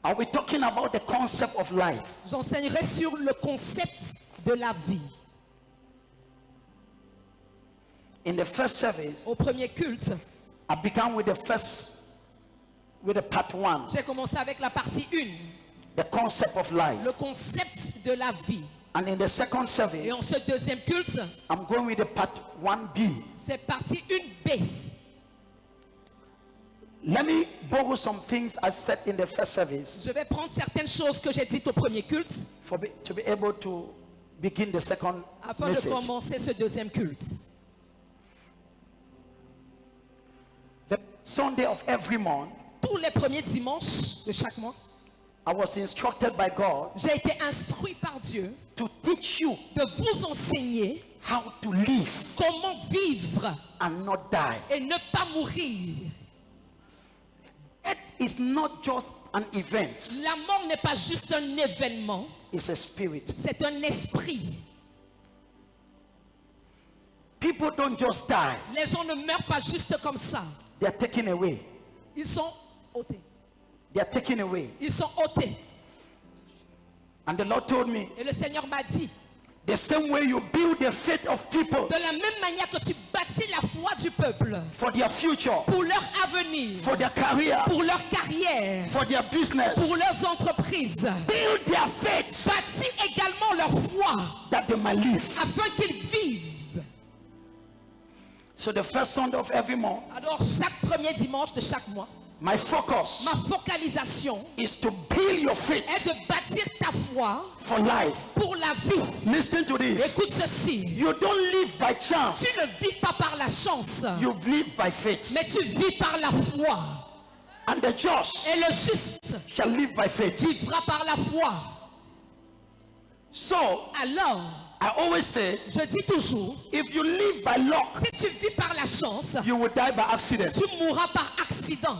I'll be talking about the concept of life. J'enseignerai sur le concept de la vie. In the first service, Au premier culte, I began with the part 1, j'ai commencé avec la partie 1, the concept of life. le concept de la vie. And in the second Et service, en ce deuxième culte, I'm going with the part 1B. c'est partie 1B. Let me borrow some things I said in the first service Je vais prendre certaines choses que j'ai dites au premier culte to be able to begin the second afin de message. commencer ce deuxième culte. The Sunday of every month, Tous les premiers dimanches de chaque mois, I was instructed by God j'ai été instruit par Dieu to teach you de vous enseigner how to live comment vivre and not die. et ne pas mourir. It is not just an event, La mort n'est pas juste un événement, it's a spirit. c'est un esprit. People don't just die, Les gens ne meurent pas juste comme ça. they are taken away. Ils sont ôtés. They are taken away. Ils sont ôtés. And the Lord told me, Et le Seigneur m'a dit, the same way you build the faith of people de la même manière que tu bâtis la foi du peuple for their future, pour leur avenir, for their career, pour leur carrière, for their business, pour leurs entreprises, build their faith bâtis également leur foi that they might live. afin qu'ils vivent. So the first Sunday of every month, Alors chaque premier dimanche de chaque mois, my focus ma focalisation is to build your faith est de bâtir ta foi for life. pour la vie. Listen to this. Écoute ceci, You don't live by chance, tu ne vis pas par la chance, you live by faith. mais tu vis par la foi. And the just Et le juste shall live by faith. vivra par la foi. So Alors, I always say, je dis toujours, if you live by luck, si tu vis par la chance, you will die by accident. tu mourras par accident.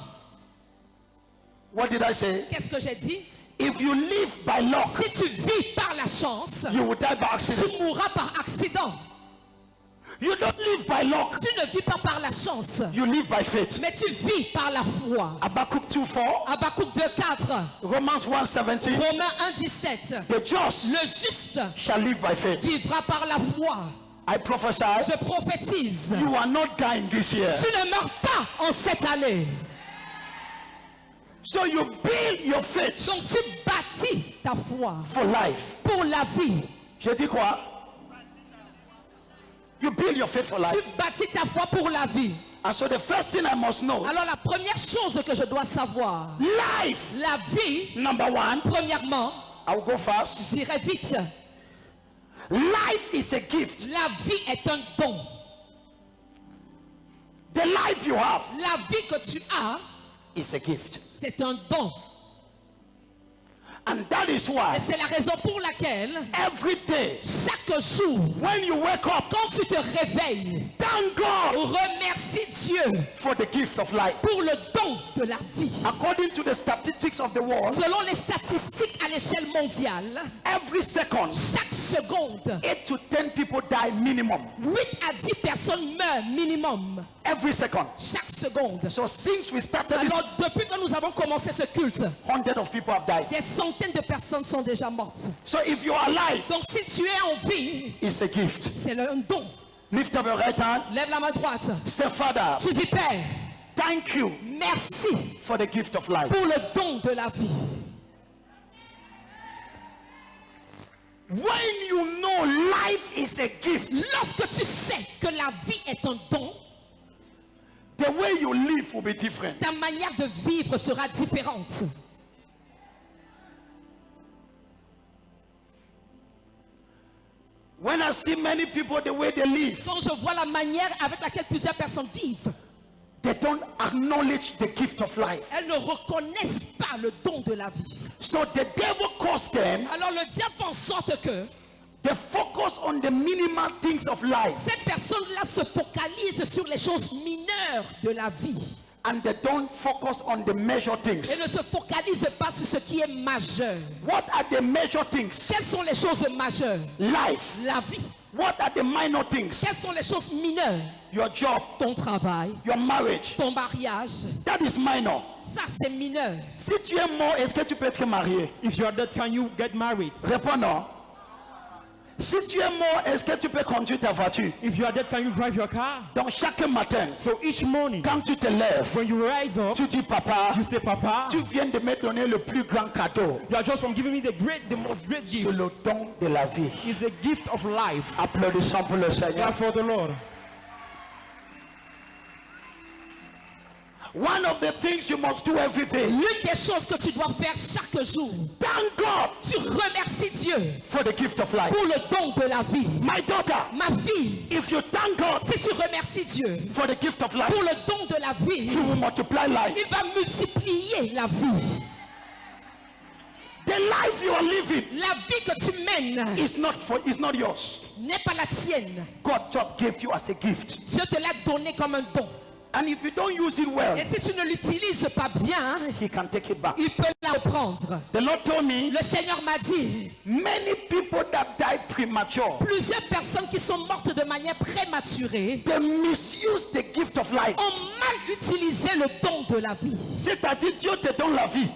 What did I say? Qu'est-ce que j'ai dit? If you live by luck, Si tu vis par la chance, you will die by tu accident. mourras par accident. You don't live by luck, Tu ne vis pas par la chance, you live by faith. mais tu vis par la foi. Habakkuk 2:4, Habakkuk 2:4, Romans 1:17, Romains 1:17. the just Le juste shall live by faith. vivra par la foi. I prophesy, Je prophétise. you are not dying this year. Tu ne meurs pas en cette année. So you build your faith Donc tu bâtis ta foi for life. pour la vie. Je dis quoi? You build your faith for life. Tu bâtis ta foi pour la vie. And so the first thing I must know, Alors la première chose que je dois savoir, life, la vie, number one, premièrement, I will go fast. j'irai vite. Life is a gift. La vie est un don. The life you have La vie que tu as, is a gift. c'est un don. And that is Et why c'est la raison pour laquelle, every day chaque jour, when you wake up, quand tu te réveilles, thank God remercie Dieu for the gift of life. pour le don de la vie. According to the statistics of the world, Selon les statistiques à l'échelle mondiale, every second, chaque seconde, 8 to 10 people die minimum. 8 à 10 personnes meurent minimum. Every second. Chaque seconde. So since we started this, Alors, depuis que nous avons commencé ce culte, hundreds of people have died. des centaines de personnes sont déjà mortes. So if you are alive, Donc, si tu es en vie, it's a gift. c'est un don. Lift up your right hand. Lève la main droite. Say, Father, Tu dis, Père, thank you merci for the gift of life. pour le don de la vie. When you know life is a gift, Lorsque tu sais que la vie est un don, the way you live will be different. ta manière de vivre sera différente. When I see many people, the way they live, Quand je vois la manière avec laquelle plusieurs personnes vivent, they don't acknowledge the gift of life. elles ne reconnaissent pas le don de la vie. So the devil caused them, Alors le diable fait en sorte que they focus on the minimal things of life. ces personnes-là se focalisent sur les choses mineures de la vie. and they don't focus on the major things. et ne se focalisent pas sur ce qui est majeur. What are the major things? Quelles sont les choses majeures? Life. La vie. What are the minor things? Quelles sont les choses mineures? Your job, Ton travail, your marriage. ton mariage. That is minor. Ça, c'est mineur. Si tu es mort, est-ce que tu peux être marié? If you are dead, can you get married? Réponds non. Si tu es mort, est-ce que tu peux conduire ta voiture? If you are dead, can you drive your car? Donc chaque matin, So each morning, quand tu te lèves, when you rise up, tu dis papa, you say, Papa, tu viens de me donner le plus grand cadeau. you are just from giving me the most great C'est gift. le don de la vie. It's the gift of life. Applaudissons pour le Seigneur. For the Lord. One of the things you must do every day. L'une des choses que tu dois faire chaque jour, Thank God tu remercies Dieu for the gift of life. pour le don de la vie. My daughter, Ma fille, if you thank God si tu remercies Dieu for the gift of life, pour le don de la vie, He will multiply life. il va multiplier la vie. The life you are living La vie que tu mènes is not yours. n'est pas la tienne. God just gave you as a gift. Dieu te l'a donné comme un don. And if you don't use it well, Et si tu ne l'utilises pas bien, He can take it back. il peut la reprendre. The Lord told me Le Seigneur m'a dit, many people that died premature, plusieurs personnes qui sont mortes de manière prématurée they misuse the gift of life. ont mal utilisé le don de la vie. C'est-à-dire Dieu te donne la vie.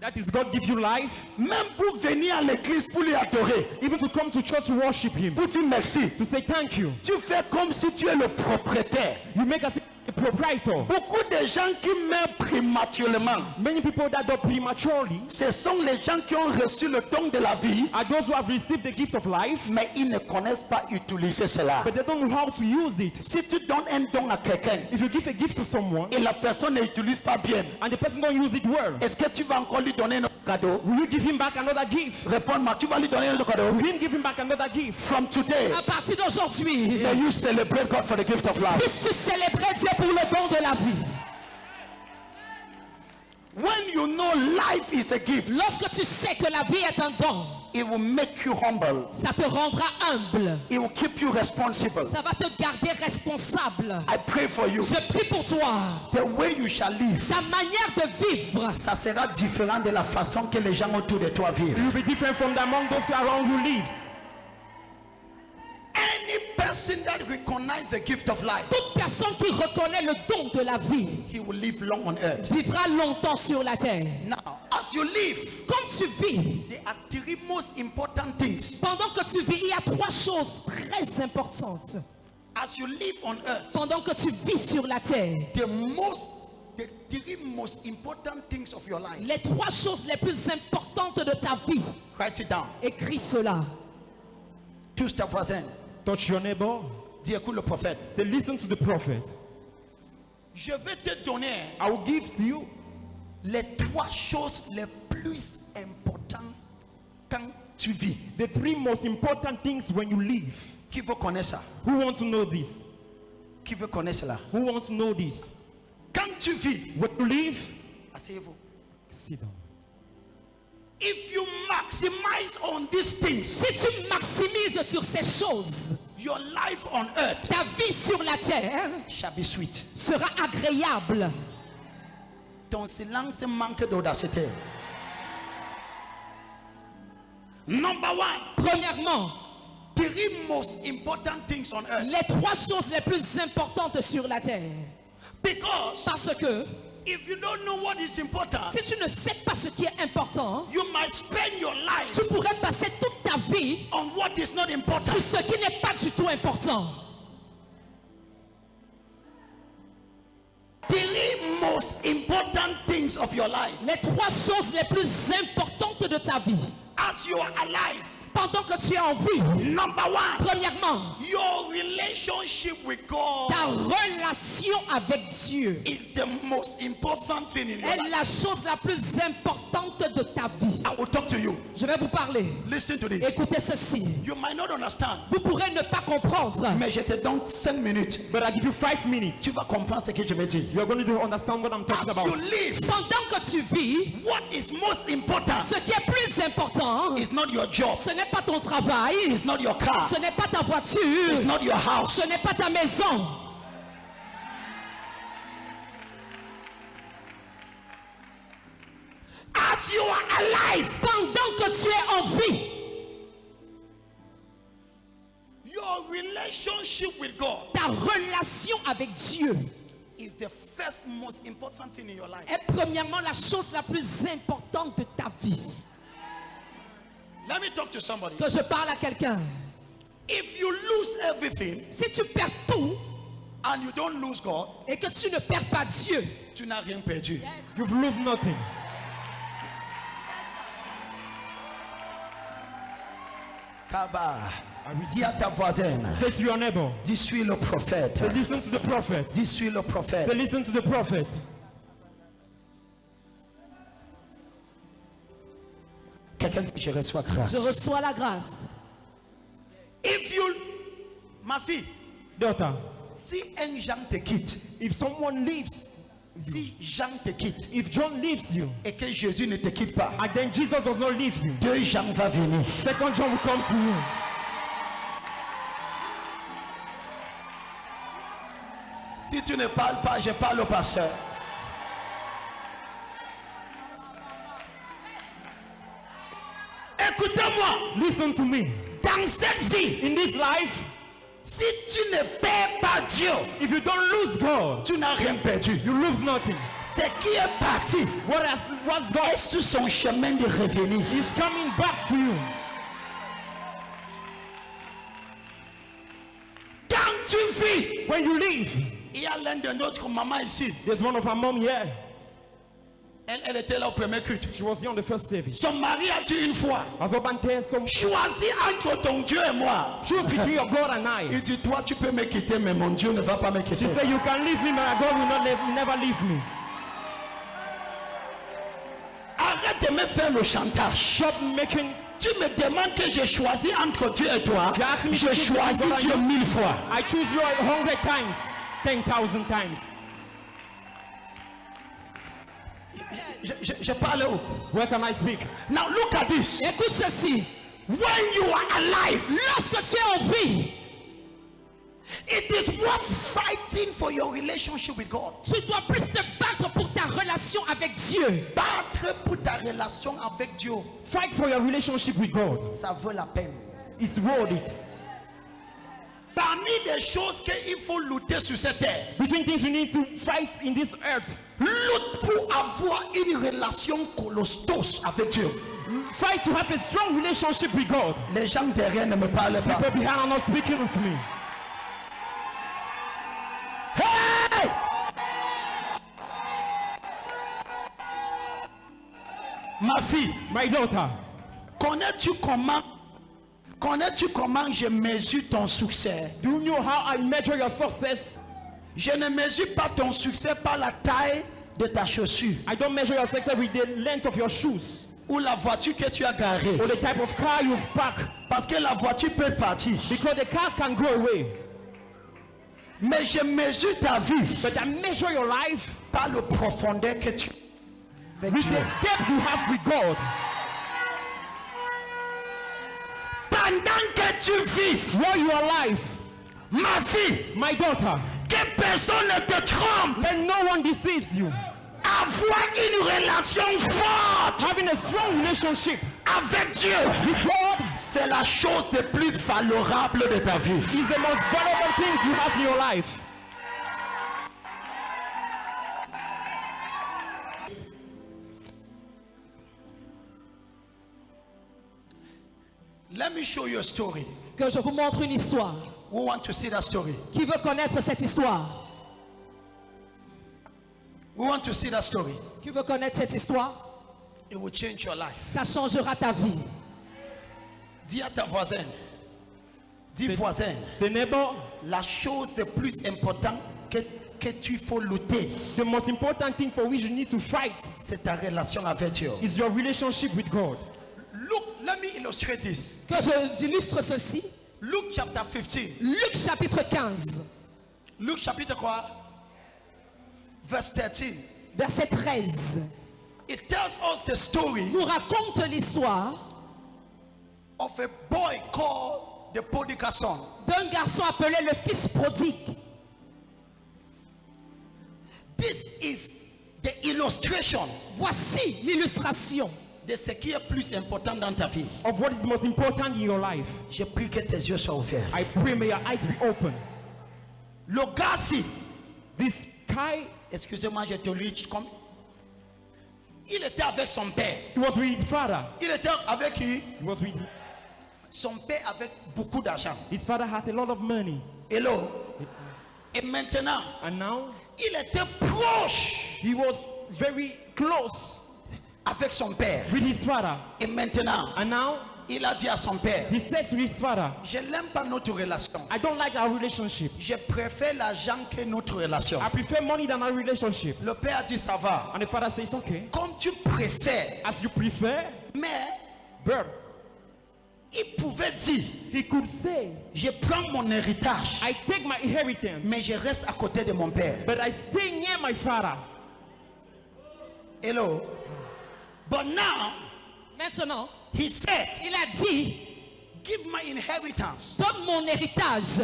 That is God give you life. Même pour venir à l'église pour lui adorer, Even to come to church to worship Him. pour dire merci. To say thank you. Tu fais comme si tu es le propriétaire. You make us a proprietor. Beaucoup de gens qui meurent prématurément, Many people that die prematurely ce sont les gens qui ont reçu le don de la vie, are those who have received the gift of life, mais ils ne connaissent pas utiliser cela. but they don't know how to use it. Si tu donnes un don à quelqu'un If you give a gift to someone et la personne ne l'utilise pas bien, and the person don't use it well, est-ce que tu vas encore lui donner un autre cadeau? will you give him back another gift? Réponds-moi, tu vas lui donner un autre cadeau? Will him give him back another gift? From today, À partir d'aujourd'hui, may you celebrate God for the gift of life. puisses-tu célébrer Dieu pour le don de la vie. When you know life is a gift, Lorsque tu sais que la vie est un don, it will make you humble. ça te rendra humble. It will keep you responsible. Ça va te garder responsable. I pray for you. Je prie pour toi. The way you shall live, Ta manière de vivre, ça sera différent de la façon que les gens autour de toi vivent. You will be different from the among those around who lives. Any person that recognizes the gift of life, toute personne qui reconnaît le don de la vie he will live long on earth. vivra longtemps sur la terre. Now, as you live, Comme tu vis, there are three most important things. pendant que tu vis, il y a trois choses très importantes. As you live on earth, Pendant que tu vis sur la terre, the three most important things of your life. les trois choses les plus importantes de ta vie, Write it down. écris cela. Touche ta voisin. Touch your neighbor. Dis, écoute le prophète. Say, listen to the prophet. Je vais te donner I will give to you les trois choses les plus importantes quand tu vis. the three most important things when you live. Qui veut connaître ça? Who wants to know this? Qui veut connaître cela? Who wants to know this? Quand tu vis, When you live, asseyez-vous. sit down. If you maximize on these things, Si tu maximises sur ces choses, your life on earth ta vie sur la terre shall be sweet. sera agréable. Ton silence manque d'audacité. Number one, Premièrement, three most important things on earth. les trois choses les plus importantes sur la terre. Because Parce que if you don't know what is important, si tu ne sais pas ce qui est important, you might spend your life tu pourrais passer toute ta vie on what is not important. sur ce qui n'est pas du tout important. Three most important things of your life. Les trois choses les plus importantes de ta vie, As you are alive, pendant que tu es en vie. number one, Premièrement, your relationship with God ta relation avec Dieu is the most important thing in your est life. la chose la plus importante de ta vie. I will talk to you. Je vais vous parler. Listen to this. Écoutez ceci. You might not understand, Vous pourrez ne pas comprendre, mais je te donne 5 minutes. But I give you 5 minutes. Tu vas comprendre ce que je vais dire. You are going to understand what I'm talking As you about. live, pendant que tu vis, what is most important ce qui est plus important, is not your job, ce n'est pas ton travail, it's not your car, ce n'est pas ta voiture, it's not your house. ce n'est pas ta maison. As you are alive, pendant que tu es en vie, your relationship with God ta relation avec Dieu is the first most important thing in your life. est premièrement la chose la plus importante de ta vie. Let me talk to somebody. Que je parle à quelqu'un. If you lose everything Si tu perds tout and you don't lose God, et que tu ne perds pas Dieu, tu n'as rien perdu. You've lost nothing. Kaba, dis à ta voisine, Say to your neighbor. dis suis le prophète. Say listen to the prophet. Dis suis le prophète. Say listen to the prophet. Quelqu'un dit je reçois grâce. je reçois la grâce. If you, ma fille, Daughter, si un Jean te quitte, if someone leaves, si Jean te quitte if John leaves you, et que Jésus ne te quitte pas, and then Jesus does not leave you, deux Jean va venir. second John will come to you. Si tu ne parles pas, je parle au pasteur. Écoutez-moi, Listen to me. dans cette vie, In this life, si tu ne perds pas Dieu, if you don't lose God, tu n'as rien perdu. you lose nothing. Ce qui est parti What's God est sur son chemin de revenir. is coming back to you. Quand tu vis, When you leave, il y a l'un de notre maman ici. there's one of our mom here. Elle était là au premier culte. She was here on the first service. Son mari a dit une fois, As husband tells some choisis entre ton Dieu et moi. choose between your God and I. Il dit, toi tu peux me quitter, mais mon Dieu ne va pas me quitter. She said, you can leave me, but my God will never leave me. Arrête de me faire le chantage. Stop making. Tu me demandes que je choisis entre Dieu et toi. You ask me to Je choose choisis between Dieu God and 1000 fois. I choose you 100 times, 10,000 times. Je parle où? Where can I speak? Now look at this. Écoute ceci. When you are alive, Lorsque tu es en vie, it is worth fighting for your relationship with God. tu dois plus te battre pour ta relation avec Dieu. Battre pour ta relation avec Dieu, Fight for your relationship with God. ça vaut la peine. It's worth it. Parmi des choses qu'il faut lutter sur cette terre, Between things you need to fight in this earth, lutte pour avoir une relation colossale avec Dieu. fight to have a strong relationship with God. Les gens derrière ne me parlent pas. People behind are not speaking to me. Hey! Ma fille, My daughter, connais-tu comment je mesure ton succès? do you know how I measure your success? Je ne mesure pas ton succès par la taille de ta chaussure I don't measure your success with the length of your shoes ou la voiture que tu as garée. or the type of car you've parked, Parce que la voiture peut partir. because the car can go away. Mais je mesure ta vie But I measure your life par le profondeur que tu avec with Dieu. the depth you have with God. Pendant que tu vis, While you are alive, ma fille, my daughter, que personne ne te trompe. let no one deceives you. Avoir une relation forte Having a strong relationship avec Dieu, with God c'est la chose la plus valorable de ta vie. is the most valuable things you have in your life. Let me show you a story. Que je vous montre une histoire. Who want to see that story? Qui veut connaître cette histoire? We want to see that story. Qui veut connaître cette histoire? It will change your life. Ça changera ta vie. Dis à ta voisine. Dis voisin. Say, neighbor, La chose la plus importante que tu faut lutter, the most important thing for which you need to fight c'est ta relation avec Dieu. is your relationship with God. Look, let me illustrate this. Que j'illustre ceci. Luke chapter 15. Luc chapitre 15, Luke chapitre quoi? Verse 13. verset 13. It tells us the story Nous raconte l'histoire of a boy called the prodigal son. d'un garçon appelé le fils prodigue. This is the illustration Voici l'illustration de ce qui est plus important dans ta vie. of what is most important in your life. Je prie que tes yeux soient ouverts. I pray may your eyes be open. Le gars-ci, This guy, excusez-moi, je te lis comme. Il était avec son père. he was with his father. Il était avec qui? He was with Son père avec beaucoup d'argent. his father has a lot of money. Hello. Et maintenant, And now il était proche he was very close avec son père. with his father. Et maintenant, And now il a dit à son père, he said to his father, je n'aime pas notre relation. I don't like our relationship. Je préfère l'argent que notre relation. I prefer money than our relationship. Le père a dit, ça va. And the father says, okay, Comme tu préfères. as you prefer, Mais but il pouvait dire, he could say, je prends mon héritage, I take my inheritance, mais je reste à côté de mon père. but I stay near my father. Hello. But now, Maintenant, he said, il a dit, give my inheritance. donne mon héritage.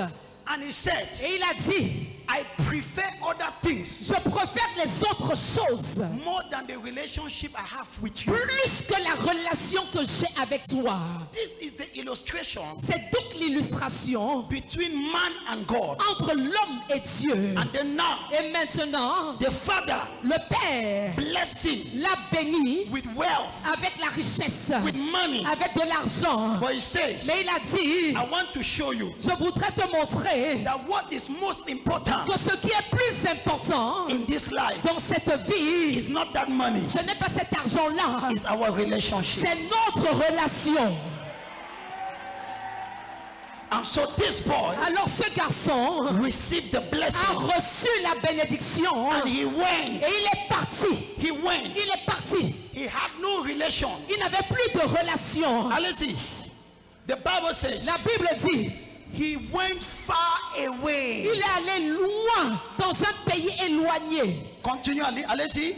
And he said, Et il a dit, I prefer other things je préfère les autres choses more than the relationship I have with you. plus que la relation que j'ai avec toi. This is the illustration C'est donc l'illustration between man and God. entre l'homme et Dieu. And then now, Et maintenant, the father le Père blessing l'a béni with wealth, avec la richesse, with money. avec de l'argent. But he says, Mais il a dit, I want to show you je voudrais te montrer that what is most important que ce qui est plus important in this life dans cette vie, is not that money, ce n'est pas cet argent-là, it's our relationship. c'est notre relation. And so this boy Alors ce garçon received the a blessing reçu la bénédiction and he et went. il est parti. He went. Il est parti. He had no relation. Il n'avait plus de relation. Allez-y. The Bible says La Bible dit, he went far away. il est allé loin dans un pays éloigné Continue, allez-y.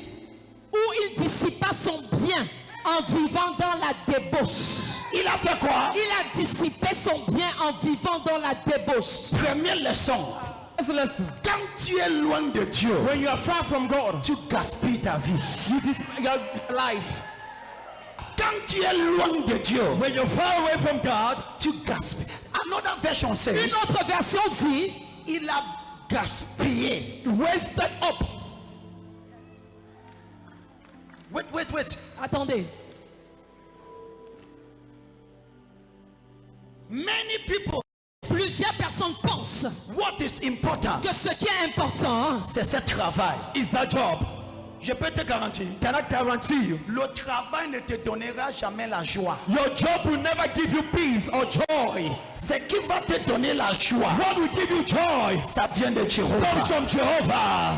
où il dissipa son bien en vivant dans la débauche. Il a fait quoi? Il a dissipé son bien en vivant dans la débauche. Première leçon. That's a lesson. Quand tu es loin de Dieu, When you are far from God, tu gaspilles ta vie. you your life. Quand tu es loin de Dieu, When you're far away from God, tu gaspilles. Another version Une says, autre version dit, il a gaspillé. wasted up. Wait. attendez, Many people, plusieurs personnes pensent what is important, que ce qui est important, c'est ce travail. Is that job? Je peux te garantir, Can I guarantee you? le travail ne te donnera jamais la joie. Your job will never give you peace or joy. Ce qui va te donner la joie, What will give you joy ça vient de comes Jéhovah. from Jehovah.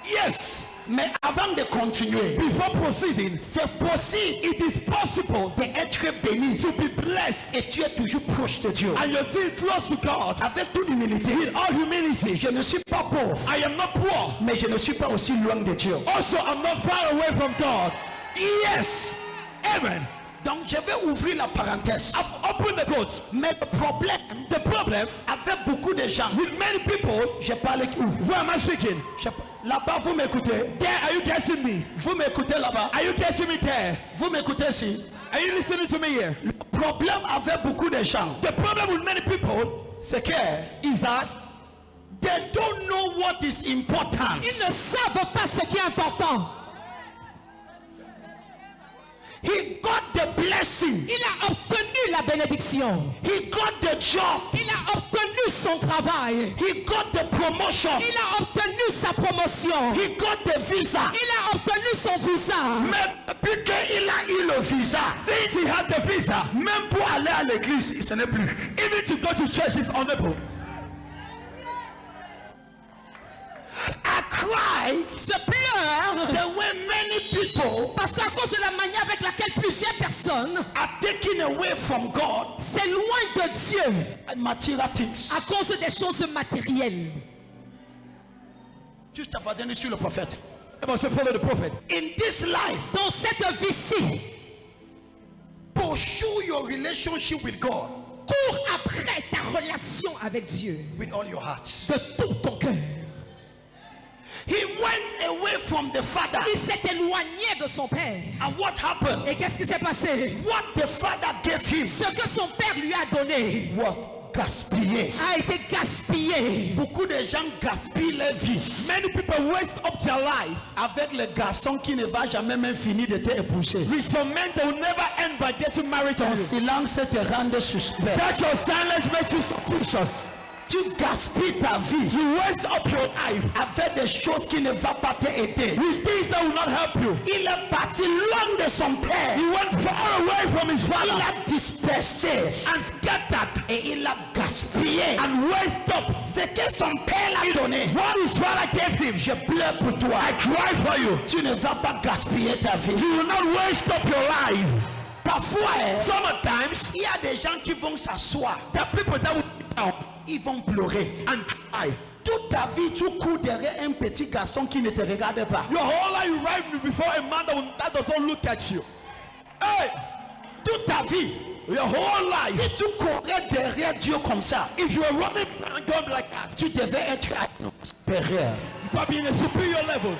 Yes. Mais avant de continuer, Before proceeding, c'est possible it is possible d'être béni to be blessed et tu es toujours proche de Dieu. and you're still close to God. Avec toute humilité, In all humility, je ne suis pas pauvre, I am not poor. mais je ne suis pas aussi loin de Dieu. Also, I'm not far away from God. Yes. Amen. Donc je vais ouvrir la parenthèse. Open the quote. Mais le problème The problem avec beaucoup de gens, with many people, je parle avec où? where am I speaking? Là-bas, vous m'écoutez? There, are you getting me? Vous m'écoutez là-bas? Are you getting me there? Vous m'écoutez ici? Are you listening to me here? Le problème avec beaucoup de gens, The problem with many people c'est que is that they don't know what is important. ils ne savent pas ce qui est important. He got the blessing. Il a obtenu la bénédiction. He got the job. Il a obtenu son travail. He got the promotion. Il a obtenu sa promotion. He got the visa. Il a obtenu son visa. Mais depuis qu'il a eu le visa, since he had the visa, même pour aller à l'église, ce n'est plus. even to go to church is unable. I cry Je pleure the way many people parce qu'à cause de la manière avec laquelle plusieurs personnes are taken away from God s'éloignent de Dieu and material things. à cause des choses matérielles. Juste avant de sur le prophète. I must follow the prophet. In this life, Dans cette vie-ci, pursue your relationship with God cours après ta relation avec Dieu with all your heart. de tout ton cœur. He went went away from the father. Il s'est éloigné de son père. And what happened? Et qu'est-ce qui s'est passé? What the father gave him Ce que son père lui a donné was gaspillé. a été gaspillé. Beaucoup de gens gaspillent leur vie Many people waste up their lives avec le garçon qui ne va jamais même finir de t'épouser. with some men that will never end by getting married to Ton you. silence te rend suspect. That your silence makes you suspicious. Tu gaspilles ta vie You waste up your life avec des choses qui ne vont pas t'aider. with things that will not help you. Il est parti loin de son père. He went far away from his Il father a dispersé and scattered et il a gaspillé and waste up ce que son père l'a donné. what his father gave him. Je pleure pour toi. I cry for you. Tu ne vas pas gaspiller ta vie. You will not waste up your life. Parfois, Sometimes il y a des gens qui vont s'asseoir, there are people that will sit down ils vont pleurer. and cry. Toute ta vie, tu cours derrière un petit garçon qui ne te regarde pas. Your whole life you ride before a man that doesn't look at you. Hey, Toute ta vie, your whole life. si tu courais derrière Dieu comme ça, If you are running and going like that, tu devais être supérieur. you are being a superior level.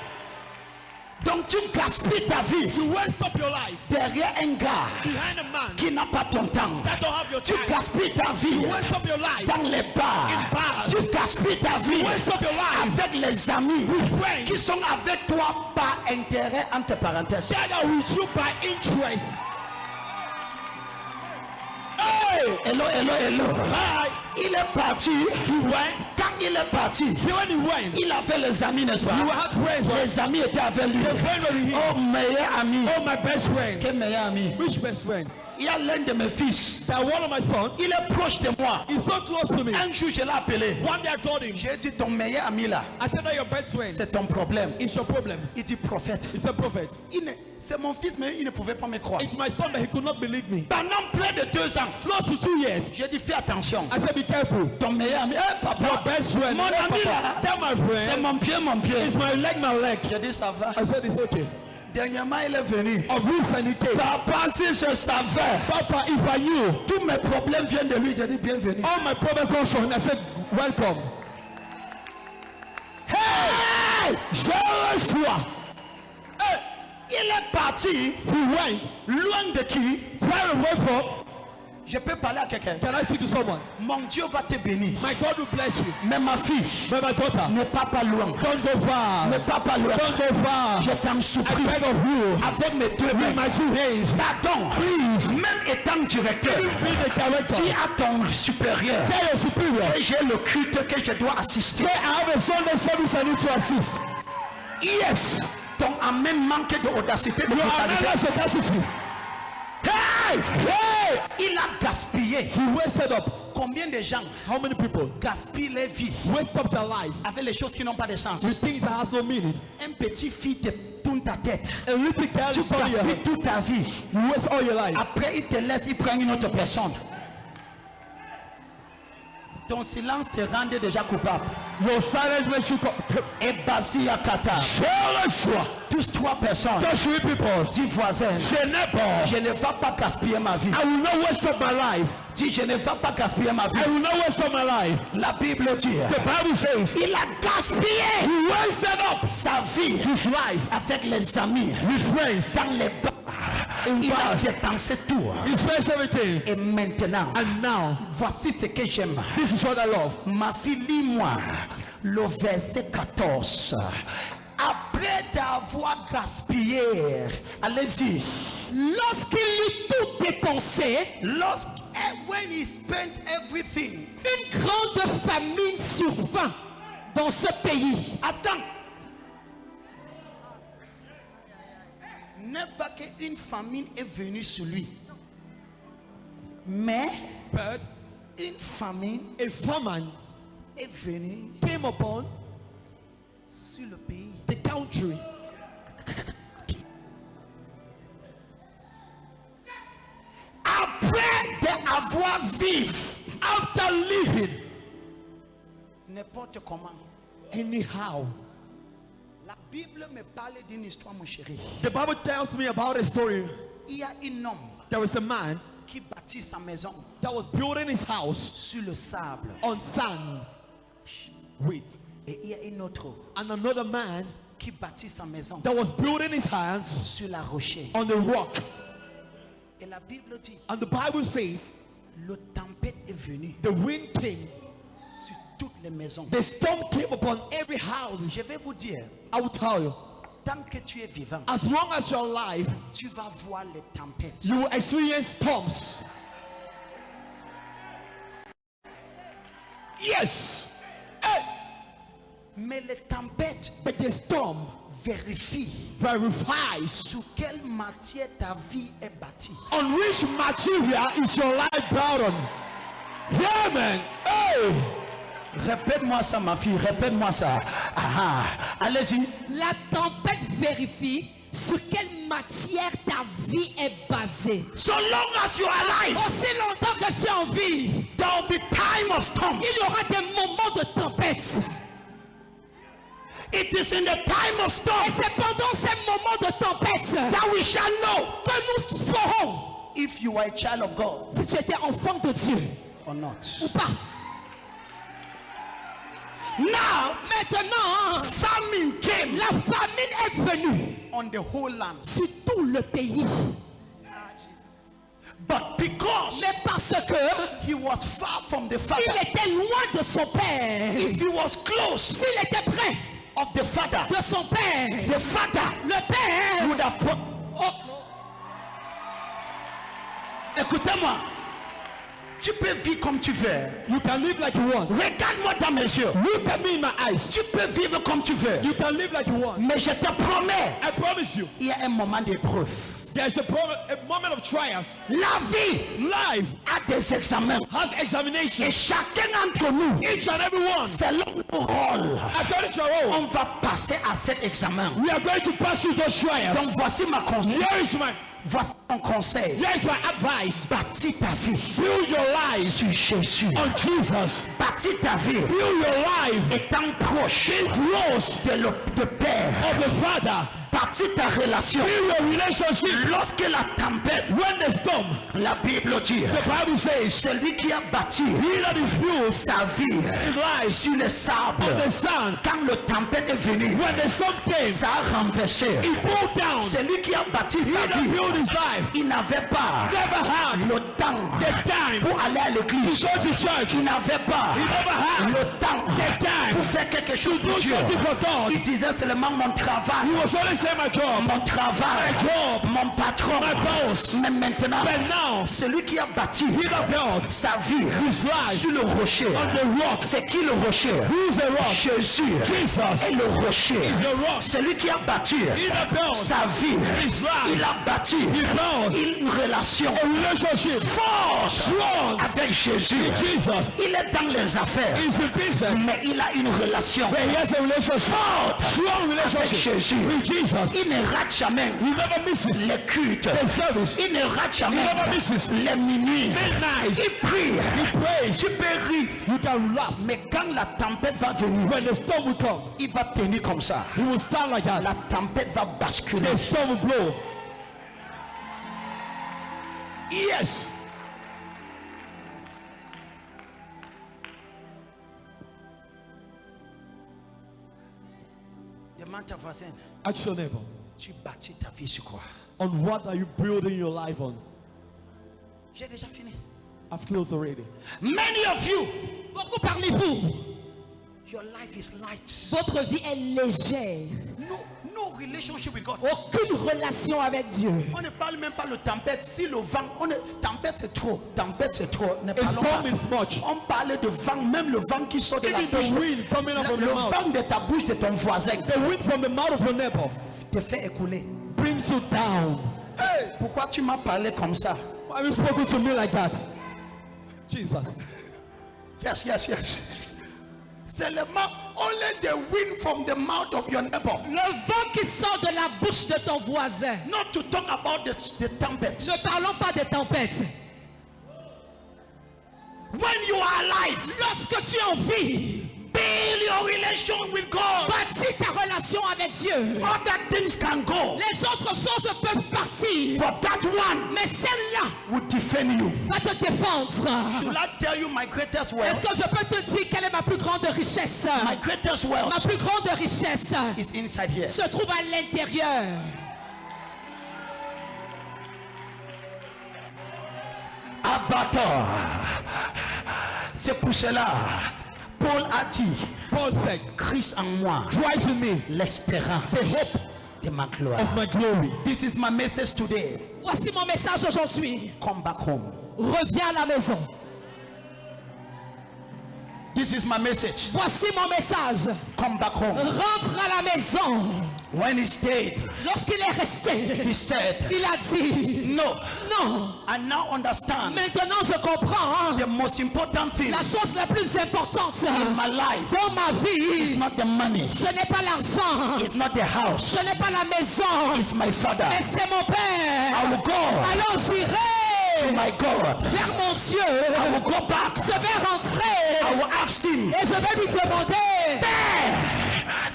Donc tu gaspilles ta vie You waste up your life derrière un gars behind a man qui n'a pas ton temps. that don't have your Tu time. gaspilles ta vie You waste up your life dans les bars. in bars. Tu gaspilles ta vie Waste up your life avec les amis friends qui sont avec toi par intérêt entre parenthèses. that are with you by interest. Hey, Hello, hello, hello. hi. Il est parti. He went. Quand il est parti, When he went, il avait les amis, n'est-ce pas? you had friends. Right? Les amis étaient avec lui. The friend were here. Oh, meilleur ami. Oh, my best friend. Quel meilleur ami? Which best friend? Il y a l'un de mes fils. That one of my sons. Il est proche de moi. He's so close to me. Un jour, je l'ai appelé. One day I told him, J'ai dit, ton meilleur ami là, I said that your best friend c'est ton problème. is your problem. Il dit, prophète. He's a prophet. C'est mon fils, mais il ne pouvait pas me croire. It's my son, but he could not believe me. Pendant près de 2 ans, Close to 2 years. j'ai dit, fais attention. I said, be careful. Ton meilleur ami, papa, Your best friend. mon Hey, ami Papa, là, tell my c'est friend. mon pied, mon pied. It's my leg, my leg. J'ai dit, ça va. I said, it's okay. Dernièrement, il est venu. Of recent he came. Papa, si je savais, Papa, if I knew tous mes problèmes viennent de lui. J'ai dit, bienvenue. all my problem comes from him, I said, welcome. Hey! Je reçois. Hey! Il est parti He went loin de qui? far away from. Je peux parler à quelqu'un. Can I speak to someone? Mon Dieu va te bénir. My God will bless you. Mais ma fille, But my daughter, ne pars pas loin. don't go far. Ne pars pas loin. Don't go far. Je t'en I supplie. beg of you. Avec mes 2 With mains. my 2 hands. Pardon. Please. Même étant directeur, Be the director. dis à ton supérieur Tell your superior. que j'ai le culte que je dois assister. Say, I have a Sunday service I need to assist. Yes. Ton amen manque d'audacité. De You are brutalité. not audacity. Hey! Hey! Il a gaspillé. He wasted up. Combien de gens How many people gaspillent leur vie waste up their life avec les choses qui n'ont pas de sens? with things that has no meaning? Un petit fille te tourne ta tête. A little girl Tu is turning your gaspilles head. toute ta vie. You waste all your life. Après, il te laisse, il prend une autre personne. Ton silence te rend déjà coupable. Your silence makes you. Et Basi Akata. Je reçois. Tous 3 personnes. Just 3 people. Dis voisin. Je n'ai pas. Je ne vais pas gaspiller ma vie. I will not waste up my life. Dis je ne vais pas gaspiller ma vie. I will not waste up my life. La Bible dit. The Bible says Il a gaspillé he wasted up sa vie his life avec les amis with friends. dans les bars. In Il a bars. dépensé tout. He spends everything. Et maintenant, And now, voici ce que j'aime. this is what I love. Ma fille, lis-moi le verset 14. Après d'avoir gaspillé, allez-y. Lorsqu'il eut tout dépensé, When he spent everything. une grande famine survint dans ce pays. Attends. N'est pas qu'une famine est venue sur lui, mais But une famine a famine est venue came upon sur le pays. the country. Après d'avoir vécu, After living n'importe comment. anyhow. La Bible me parle d'une histoire, mon chéri. The Bible tells me about a story. Il y a un homme There was a man qui bâtit sa maison that was building his house sur le sable. on sand. Wait. Et il y a un autre And another man qui bâtit sa maison that was building his house sur la rocher. on the rock. Et la Bible dit, And the Bible says le tempête est venu the wind came, sur toutes les maisons. the storm came upon every house. Je vais vous dire, I will tell you, tant que tu es vivant, as long as you're alive, tu vas voir les tempêtes. you will experience storms. Yes. Hey. Mais les tempêtes But the storm vérifient verifies sur quelle matière ta vie est bâtie. on which material is your life built on. Yeah, man. Hey. Répète-moi ça, ma fille, répète-moi ça. Ah, allez-y. La tempête vérifie sur quelle matière ta vie est basée. So long as you are alive, Aussi longtemps que tu es en vie, there will be time of storms. il y aura des moments de tempête. It is in the time of Et storm c'est pendant ces moments de tempête that we shall know que nous saurons if you are a child of God si tu étais enfant de Dieu or not. ou pas. Now, Maintenant, famine came la famine est venue on the whole land. sur tout le pays. But because Mais parce que he was far from the il father, était loin de son père, if he was close s'il était près of the father, de son père, the father le père, would have put. oh, Écoutez-moi, tu peux vivre comme tu veux. You can live like you want. Regarde-moi dans mes yeux. Look at me in my eyes. Tu peux vivre comme tu veux. You can live like you want. Mais je te promets, I promise you, il y a un moment d'épreuve. there's a moment of trials. La vie Life a des examens. has examination. Et chacun d'entre nous, Each and every one, selon nos rôles, according to your own, on va passer à cet examen. we are going to pass through those trials. Donc voici voici mon conseil. Here is my advice. Bâtis ta vie Build your life sur Jésus. on Jesus. Bâtis ta vie Build your life étant proche close de Père. of the Father. Bâtis ta relation. Build your relationship. Lorsque la tempête, When the storm, la Bible dit, the Bible says, celui qui a bâti he that is built sa vie his life sur le sable, on the sand, quand le tempête est venu, when the storm came, ça a renversé. he pulled down. Celui qui a bâti He sa that vie, built his life il n'avait pas never had le temps the time pour aller à to l'église. go to church. Il n'avait pas He never had le temps the time pour faire quelque chose to pour do Dieu. something for God. Il disait seulement mon travail, He was only saying my job, mon travail, my job, mon patron. my boss. Mais maintenant, But now, celui qui a bâti he that built sa vie his life sur le rocher, on the rock. c'est qui le rocher? Who is the rock? Jésus Jesus est le rocher. is the rock. Celui qui a bâti He that built sa vie, his life, il a bâti he built une relation a relationship forte strong avec Jésus. Jesus. Il est dans les affaires, He's in business, mais il a une relation but he has a relationship, forte strong avec relationship Jésus. with Jesus. Il ne rate jamais He never misses les cultes. the service. Il ne rate jamais He never misses les minuit. midnight. Il prie. He prays. Tu peux rire. You can laugh. Mais quand la tempête va venir, When the storm will come, il va tenir comme ça. he will stand like that. La tempête va basculer. The storm will blow. Yes. Demande ta voisine, Ask your neighbor, tu bâtis ta vie sur quoi? on what are you building your life on? J'ai déjà fini. I've closed already. Many of you, beaucoup parmi vous, your life is light. votre vie est légère. No relationship with God. Aucune relation avec Dieu. On ne parle même pas de tempête. Si le vent, tempête c'est trop. Tempête c'est trop. Ne A parlons storm pas. is much. On parle de vent, même le vent qui sort de la Even bouche. the wind coming up from Le the mouth. vent de ta bouche de ton voisin The wind from the mouth of your neighbor te fait écouler. brings you down. Hey, pourquoi tu m'as parlé comme ça? Why have you spoken to me like that? Jesus. Yes. Seulement, only the wind from the mouth of your neighbor. Le vent qui sort de la bouche de ton voisin. Not to talk about the tempest. Ne parlons pas des tempêtes. When you are alive, Lorsque tu es en vie, Build your relation with God. Bâtis ta relation avec Dieu. Other things can go, Les autres choses peuvent partir. but that one Mais celle-là will defend you. va te défendre. Should I tell you my greatest Est-ce wealth? que je peux te dire quelle est ma plus grande richesse? My greatest Ma wealth plus grande richesse is inside here. se trouve à l'intérieur. Abatteur. C'est pour cela, Paul a dit, Paul said, Christ en moi, Christ in me, l'espérance the hope de ma gloire. of my glory. This is my message today. Voici mon message aujourd'hui. Come back home. Reviens à la maison. This is my message. Voici mon message. Come back home. Rentre à la maison. When he stayed, Lorsqu'il est resté, he said, il a dit, no, non, I now understand maintenant je comprends. the most important thing La chose la plus importante in my life dans ma is vie, not the money, ce n'est pas l'argent, it's not the house, ce n'est pas la maison, it's my father. mais c'est mon Père. I will go Alors to j'irai my God. vers mon Dieu. I will go back. Je vais I rentrer will ask him, et je vais lui demander,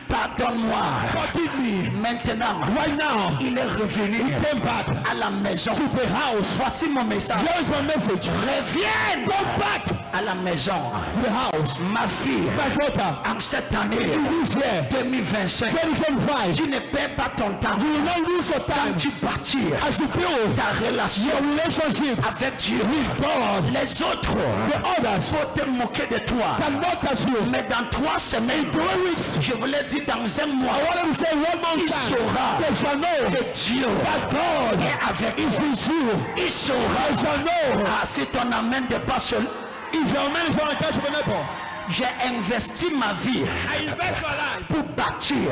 pardonne-moi. Forgive me. Maintenant, Right now, il est revenu came back à la maison. to the house. Voici mon message. Here is my message. Reviens Go back to à la maison. the house. Ma fille, My daughter, en cette année in this year, 2025, 2025, tu ne perds pas ton temps. you will not lose your Quand time tu bâtis as you build ta relation your relationship avec Dieu, with God. les autres The others vont te moquer de toi. cannot touch you. Mais dans 3 semaines, 3 weeks, je vous l'ai dit, dans un mois, I want them to say one more il time. saura They shall know que Dieu that God est avec is toi. with you. Il saura. They shall know. Ah, si ton amen dépasse seul, If your man is on a touch of a neighbor, j'ai investi ma vie I invest my life pour bâtir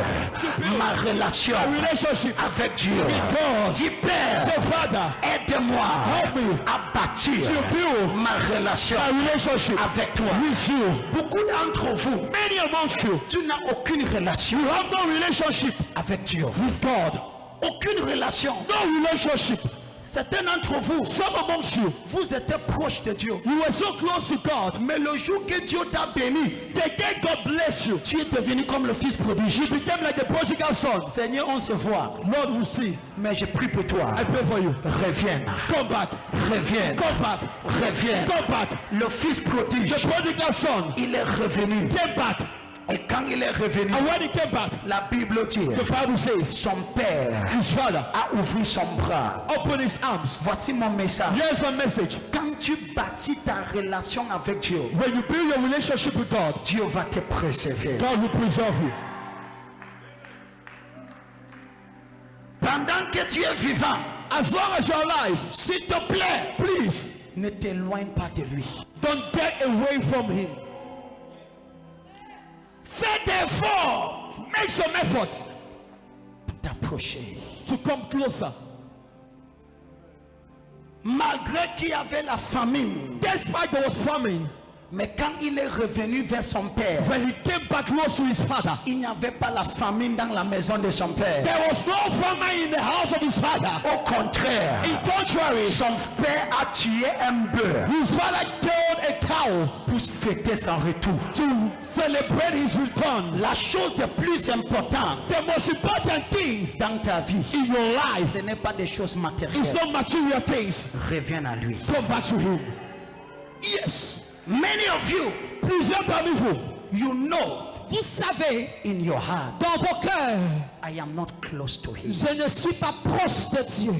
ma relation a relationship avec Dieu. God. Dis Père, The Father, aide-moi help me à bâtir to build ma relation a relationship avec toi. with you. Beaucoup d'entre vous, Many amongst you, tu n'as aucune relation you have no relationship avec Dieu. with God. Aucune relation. No relationship. Certains d'entre vous, Some amongst you, vous étiez proches de Dieu. you were so close to God. Mais le jour que Dieu t'a béni, The day God bless you, tu es devenu comme le fils prodige. you became like the prodigal son. Seigneur, on se voit. Lord will see. Mais je prie pour toi. I pray for you. Reviens. Come back. Reviens. Come back. Reviens. Come back. Le fils prodige, The prodigal son il est revenu. came back. Et quand il est revenu, And when he came back, la Bible dit, the Bible says, son père his father a ouvert son bras. opened his arms. Voici mon message. Here's my message. Quand tu bâtis ta relation avec Dieu, When you build your relationship with God, Dieu va te préserver. God will preserve you. Pendant que tu es vivant, As long as you're alive, s'il te plaît, please ne t'éloigne pas de lui. don't get away from him. Fais des efforts Make some effort pour t'approcher. to come closer. Malgré qu'il y avait la famine, Despite there was famine, mais quand il est revenu vers son père, when he came back close to his father, il n'y avait pas la famine dans la maison de son père. there was no famine in the house of his father. Au contraire, In contrary, son père a tué un bœuf his father killed a cow pour fêter son retour. to celebrate his return. La chose la plus importante The most important thing dans ta vie, in your life ce n'est pas des choses is matérielles. not material things. Reviens à lui. Come back to him. Yes. Many of you, Plusieurs parmi vous, you know vous savez, in your heart, dans vos cœurs, I am not close to him. je ne suis pas proche de Dieu.